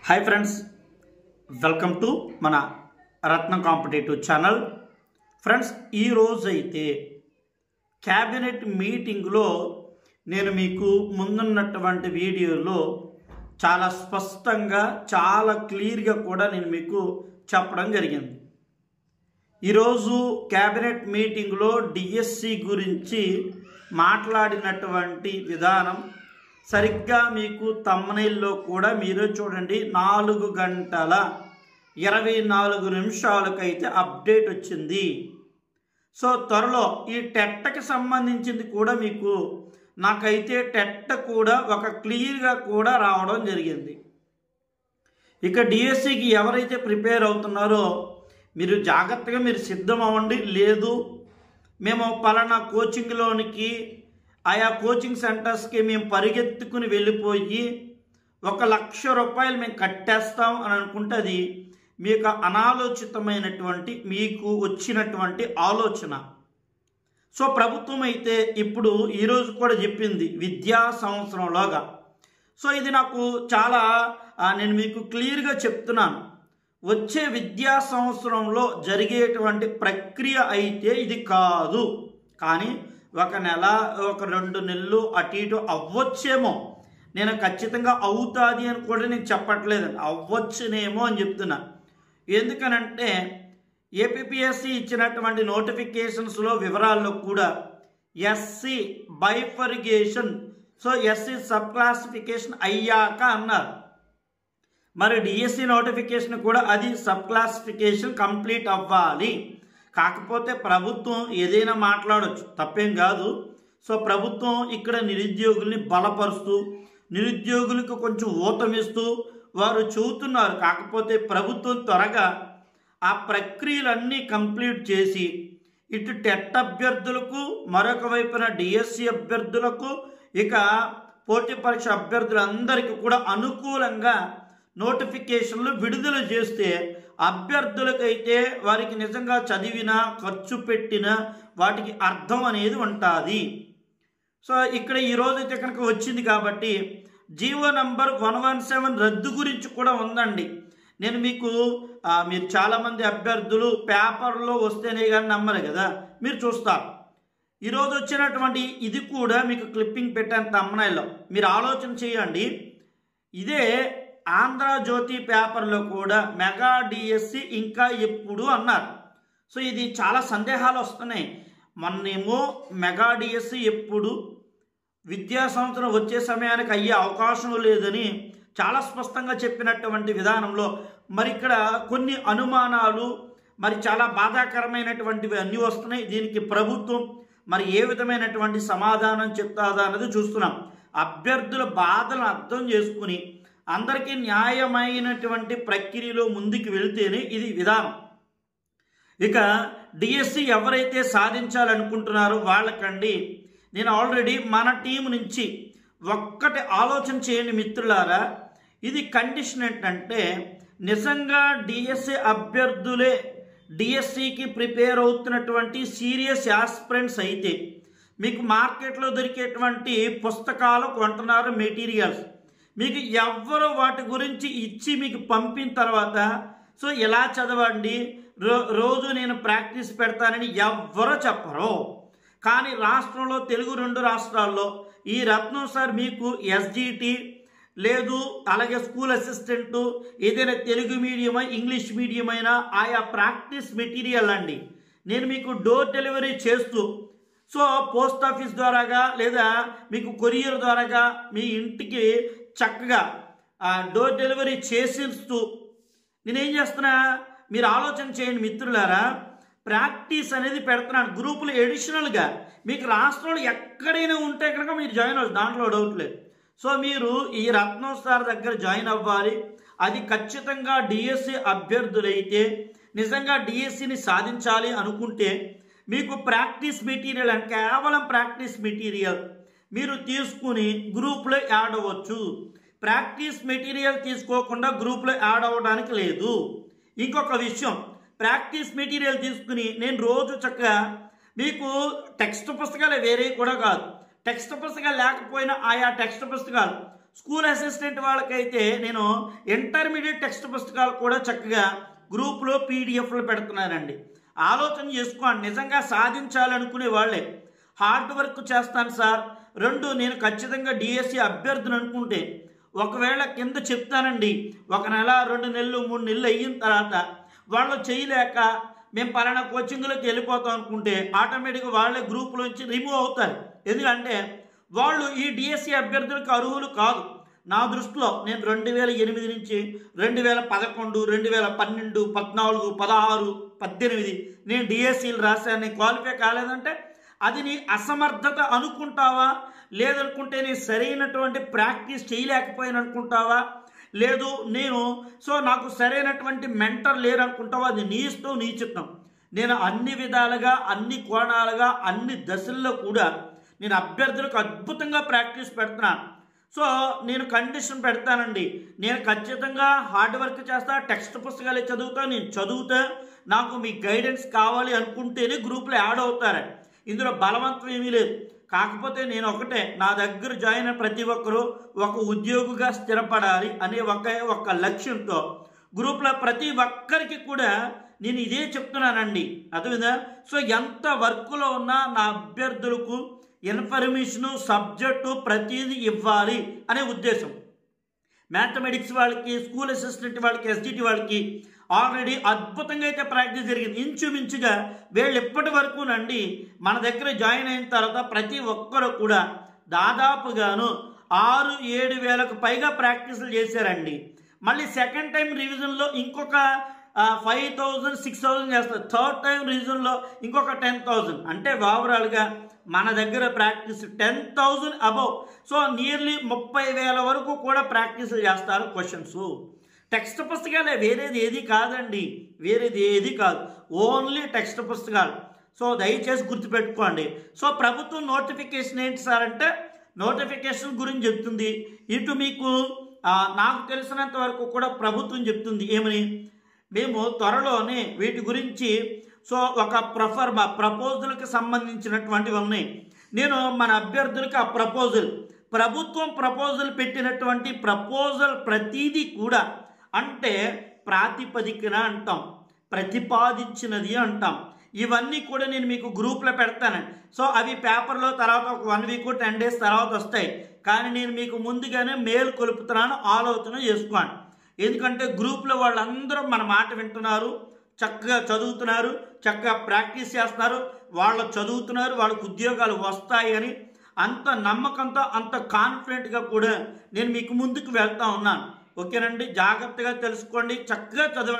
Hi friends, welcome to మన రత్నం competitive channel. Friends, ఈరోజైతే cabinet మీటింగ్లో నేను మీకు ముందున్నటువంటి వీడియోలో చాలా స్పష్టంగా చాలా క్లియర్గా కూడా నేను మీకు చెప్పడం జరిగింది. ఈరోజు క్యాబినెట్ మీటింగ్లో డిఎస్సి గురించి మాట్లాడినటువంటి విధానం సరిగ్గా మీకు థంబ్నెయిల్లో కూడా మీరే చూడండి, 4 గంటల 24 నిమిషాలకైతే అప్డేట్ వచ్చింది. సో త్వరలో ఈ టెట్కి సంబంధించింది కూడా మీకు నాకైతే టెట్ కూడా ఒక క్లియర్గా కూడా రావడం జరిగింది. ఇక డిఎస్సికి ఎవరైతే ప్రిపేర్ అవుతున్నారో మీరు జాగ్రత్తగా మీరు సిద్ధం అవ్వండి. లేదు మేము పలానా కోచింగ్లోనికి ఆయా కోచింగ్ సెంటర్స్కి మేము పరిగెత్తుకుని వెళ్ళిపోయి 1,00,000 రూపాయలు మేము కట్టేస్తాం అని అనుకుంటే అది మీకు అనాలోచితమైనటువంటి మీకు వచ్చినటువంటి ఆలోచన. సో ప్రభుత్వం అయితే ఇప్పుడు ఈరోజు కూడా చెప్పింది విద్యా సంవత్సరంలోగా. సో ఇది నాకు చాలా నేను మీకు క్లియర్గా చెప్తున్నాను. వచ్చే విద్యా సంవత్సరంలో జరిగేటువంటి ప్రక్రియ అయితే ఇది కాదు, కానీ 1 నెల 2 నెలలు అటు ఇటు అవ్వచ్చేమో. నేను ఖచ్చితంగా అవుతుంది అని కూడా నేను చెప్పట్లేదండి, అవ్వచ్చునేమో అని చెప్తున్నా. ఎందుకనంటే ఏపీపీఎస్సి ఇచ్చినటువంటి నోటిఫికేషన్స్లో వివరాల్లో కూడా SC bifurcation, so SC sub classification అయ్యాక అన్నారు. మరి డిఎస్సి నోటిఫికేషన్ కూడా అది సబ్ క్లాసిఫికేషన్ కంప్లీట్ అవ్వాలి. కాకపోతే ప్రభుత్వం ఏదైనా మాట్లాడవచ్చు, తప్పేం కాదు. సో ప్రభుత్వం ఇక్కడ నిరుద్యోగుల్ని బలపరుస్తూ నిరుద్యోగులకు కొంచెం ఊతమిస్తూ వారు చూస్తున్నారు. కాకపోతే ప్రభుత్వం త్వరగా ఆ ప్రక్రియలన్నీ కంప్లీట్ చేసి ఇటు టెట్ అభ్యర్థులకు, మరొక వైపున డిఎస్సి అభ్యర్థులకు, ఇక పోటీ పరీక్ష అభ్యర్థులందరికీ కూడా అనుకూలంగా నోటిఫికేషన్లు విడుదల చేస్తే అభ్యర్థులకైతే వారికి నిజంగా చదివినా ఖర్చు పెట్టినా వాటికి అర్థం అనేది ఉంటుంది. సో ఇక్కడ ఈరోజైతే కనుక వచ్చింది కాబట్టి జీవో నంబర్ 117 రద్దు గురించి కూడా ఉందండి. నేను మీకు మీరు చాలామంది అభ్యర్థులు పేపర్లో వస్తేనే కానీ నమ్మరు కదా, మీరు చూస్తారు. ఈరోజు వచ్చినటువంటి ఇది కూడా మీకు క్లిప్పింగ్ పెట్టాను థంబ్నెయిల్లో, మీరు ఆలోచన చేయండి. ఇదే ఆంధ్రజ్యోతి పేపర్లో కూడా మెగా డిఎస్సి ఇంకా ఎప్పుడు అన్నారు. సో ఇది చాలా సందేహాలు వస్తున్నాయి. మొన్నేమో మెగా డిఎస్సి ఎప్పుడు, విద్యా సంవత్సరం వచ్చే సమయానికి అయ్యే అవకాశం లేదని చాలా స్పష్టంగా చెప్పినటువంటి విధానంలో మరి ఇక్కడ కొన్ని అనుమానాలు, మరి చాలా బాధాకరమైనటువంటివి అన్నీ వస్తున్నాయి. దీనికి ప్రభుత్వం మరి ఏ విధమైనటువంటి సమాధానం చెప్తాదా అన్నది చూస్తున్నాం. అభ్యర్థుల బాధలను అర్థం చేసుకుని అందరికీ న్యాయమైనటువంటి ప్రక్రియలో ముందుకు వెళితేనే ఇది విధానం. ఇక డిఎస్సి ఎవరైతే సాధించాలనుకుంటున్నారో వాళ్ళకండి నేను ఆల్రెడీ మన టీం నుంచి ఒక్కటి ఆలోచన చేయండి మిత్రులారా. ఇది కండిషన్ ఏంటంటే నిజంగా డిఎస్సి అభ్యర్థులే డిఎస్సికి ప్రిపేర్ అవుతున్నటువంటి సీరియస్ యాస్పిరెంట్స్ అయితే మీకు మార్కెట్లో దొరికేటువంటి పుస్తకాలు కొంటున్నారు, మెటీరియల్స్ మీకు ఎవ్వరు వాటి గురించి ఇచ్చి మీకు పంపిన తర్వాత సో ఎలా చదవండి, రోజు నేను ప్రాక్టీస్ పెడతానని ఎవ్వరూ చెప్పరు. కానీ రాష్ట్రంలో తెలుగు 2 రాష్ట్రాల్లో ఈ రత్నం సార్ మీకు ఎస్జిటి లేదు, అలాగే స్కూల్ అసిస్టెంటు, ఏదైనా తెలుగు మీడియమా ఇంగ్లీష్ మీడియం అయినా ఆయా ప్రాక్టీస్ మెటీరియల్ అండి నేను మీకు డోర్ డెలివరీ చేస్తూ, సో పోస్ట్ ఆఫీస్ ద్వారాగా లేదా మీకు కొరియర్ ద్వారాగా మీ ఇంటికి చక్కగా డోర్ డెలివరీ చేసిస్తూ నేనేం చేస్తున్నా మీరు ఆలోచన చేయండి మిత్రులారా. ప్రాక్టీస్ అనేది పెడుతున్నాను గ్రూపులు ఎడిషనల్గా. మీకు రాష్ట్రంలో ఎక్కడైనా ఉంటే కనుక మీరు జాయిన్ అవ్వచ్చు, దాంట్లో డౌట్ లేదు. సో మీరు ఈ రత్నం సార్ దగ్గర జాయిన్ అవ్వాలి. అది ఖచ్చితంగా డిఎస్సి అభ్యర్థులైతే నిజంగా డిఎస్సిని సాధించాలి అనుకుంటే మీకు ప్రాక్టీస్ మెటీరియల్ అని కేవలం ప్రాక్టీస్ మెటీరియల్ మీరు తీసుకుని గ్రూప్లో యాడ్ అవ్వచ్చు. ప్రాక్టీస్ మెటీరియల్ తీసుకోకుండా గ్రూప్లో యాడ్ అవ్వడానికి లేదు. ఇంకొక విషయం, ప్రాక్టీస్ మెటీరియల్ తీసుకుని నేను రోజు చక్కగా మీకు టెక్స్ట్ పుస్తకాలు వేరే కూడా కాదు, టెక్స్ట్ పుస్తకాలు లేకపోయినా ఆయా టెక్స్ట్ పుస్తకాలు స్కూల్ అసిస్టెంట్ వాళ్ళకైతే నేను ఇంటర్మీడియట్ టెక్స్ట్ పుస్తకాలు కూడా చక్కగా గ్రూప్లో పీడిఎఫ్లు పెడుతున్నానండి. ఆలోచన చేసుకోండి, నిజంగా సాధించాలనుకునే వాళ్ళే. హార్డ్ వర్క్ చేస్తాను సార్, 2 నేను ఖచ్చితంగా డిఎస్సి అభ్యర్థులు అనుకుంటే ఒకవేళ కింద చెప్తానండి, 1 నెల 2 నెలలు 3 నెలలు అయిన తర్వాత వాళ్ళు చేయలేక మేము పలానా కోచింగ్లోకి వెళ్ళిపోతాం అనుకుంటే ఆటోమేటిక్గా వాళ్ళే గ్రూప్లోంచి రిమూవ్ అవుతారు. ఎందుకంటే వాళ్ళు ఈ డిఎస్సి అభ్యర్థులకు అర్హులు కాదు. నా దృష్టిలో నేను 2008 నుంచి 2011, 2012, 14, 16, 18 నేను డిఎస్సీలు రాశాను. నేను క్వాలిఫై కాలేదంటే అది నీ అసమర్థత అనుకుంటావా, లేదనుకుంటే నేను సరైనటువంటి ప్రాక్టీస్ చేయలేకపోయాను అనుకుంటావా, లేదు నాకు సరైనటువంటి మెంటర్ లేరు అనుకుంటావా, అది నీ ఇష్టం, నీ చిత్తం. నేను అన్ని విధాలుగా, అన్ని కోణాలుగా, అన్ని దశల్లో కూడా నేను అభ్యర్థులకు అద్భుతంగా ప్రాక్టీస్ పెడుతున్నాను. సో నేను కండిషన్ పెడతానండి, నేను ఖచ్చితంగా హార్డ్ వర్క్ చేస్తా, టెక్స్ట్ పుస్తకాలే చదువుతా, నేను చదువుతా, నాకు మీ గైడెన్స్ కావాలి అనుకుంటేనే గ్రూప్లో యాడ్ అవుతారు. ఇందులో బలవంతం ఏమీ లేదు. కాకపోతే నేను ఒకటే, నా దగ్గర జాయిన్ అయిన ప్రతి ఒక్కరూ ఒక ఉద్యోగిగా స్థిరపడాలి అనే ఒక లక్ష్యంతో గ్రూప్లో ప్రతి ఒక్కరికి కూడా నేను ఇదే చెప్తున్నానండి. అర్థమైందా? సో ఎంత వర్క్లో ఉన్నా నా అభ్యర్థులకు ఇన్ఫర్మేషను, సబ్జెక్టు ప్రతిదీ ఇవ్వాలి అనే ఉద్దేశం. మ్యాథమెటిక్స్ వాళ్ళకి, స్కూల్ అసిస్టెంట్ వాళ్ళకి, ఎస్జిటి వాళ్ళకి ఆల్రెడీ అద్భుతంగా అయితే ప్రాక్టీస్ జరిగింది. ఇంచుమించుగా వీళ్ళు ఇప్పటి వరకునండి మన దగ్గర జాయిన్ అయిన తర్వాత ప్రతి ఒక్కరు కూడా దాదాపుగాను 6-7 వేలకు పైగా ప్రాక్టీసులు చేశారండి. మళ్ళీ సెకండ్ టైం రివిజన్లో ఇంకొక 5,000, 6,000 చేస్తారు. థర్డ్ టైం రివిజన్లో ఇంకొక 10,000. అంటే ఓవరాల్గా మన దగ్గర ప్రాక్టీస్ 10,000 అబౌవ్. సో నియర్లీ 30,000 వరకు కూడా ప్రాక్టీసులు చేస్తారు. క్వశ్చన్స్ టెక్స్ట్ పుస్తకాలే, వేరేది ఏది కాదండి, వేరేది ఏది కాదు, ఓన్లీ టెక్స్ట్ పుస్తకాలు. సో దయచేసి గుర్తుపెట్టుకోండి. సో ప్రభుత్వం నోటిఫికేషన్ ఏంటి సార్ అంటే, నోటిఫికేషన్ గురించి చెప్తుంది. ఇటు మీకు నాకు తెలిసినంత వరకు కూడా ప్రభుత్వం చెప్తుంది ఏమని, మేము త్వరలోనే వీటి గురించి ఒక ప్రపోజల్కి సంబంధించినటువంటివి ఉన్నాయి. నేను మన అభ్యర్థులకి ఆ ప్రభుత్వం ప్రపోజల్ పెట్టినటువంటి ప్రపోజల్ ప్రతిదీ కూడా అంటే ప్రాతిపదికన అంటాం, ప్రతిపాదించినది అంటాం. ఇవన్నీ కూడా నేను మీకు గ్రూప్లో పెడతానండి. సో అవి పేపర్లో తర్వాత ఒక 1 వీక్ 10 డేస్ తర్వాత వస్తాయి. కానీ నేను మీకు ముందుగానే మేలు కొలుపుతున్నాను, ఆలోచన చేసుకోండి. ఎందుకంటే గ్రూప్లో వాళ్ళందరూ మన మాట వింటున్నారు, చక్కగా చదువుతున్నారు, చక్కగా ప్రాక్టీస్ చేస్తున్నారు, వాళ్ళు చదువుతున్నారు, వాళ్ళకు ఉద్యోగాలు వస్తాయి అని అంత నమ్మకంతో, అంత కాన్ఫిడెంట్గా కూడా నేను మీకు ముందుకు వెళ్తా ఉన్నాను. ఓకేనండి, జాగ్రత్తగా తెలుసుకోండి, చక్కగా చదవండి.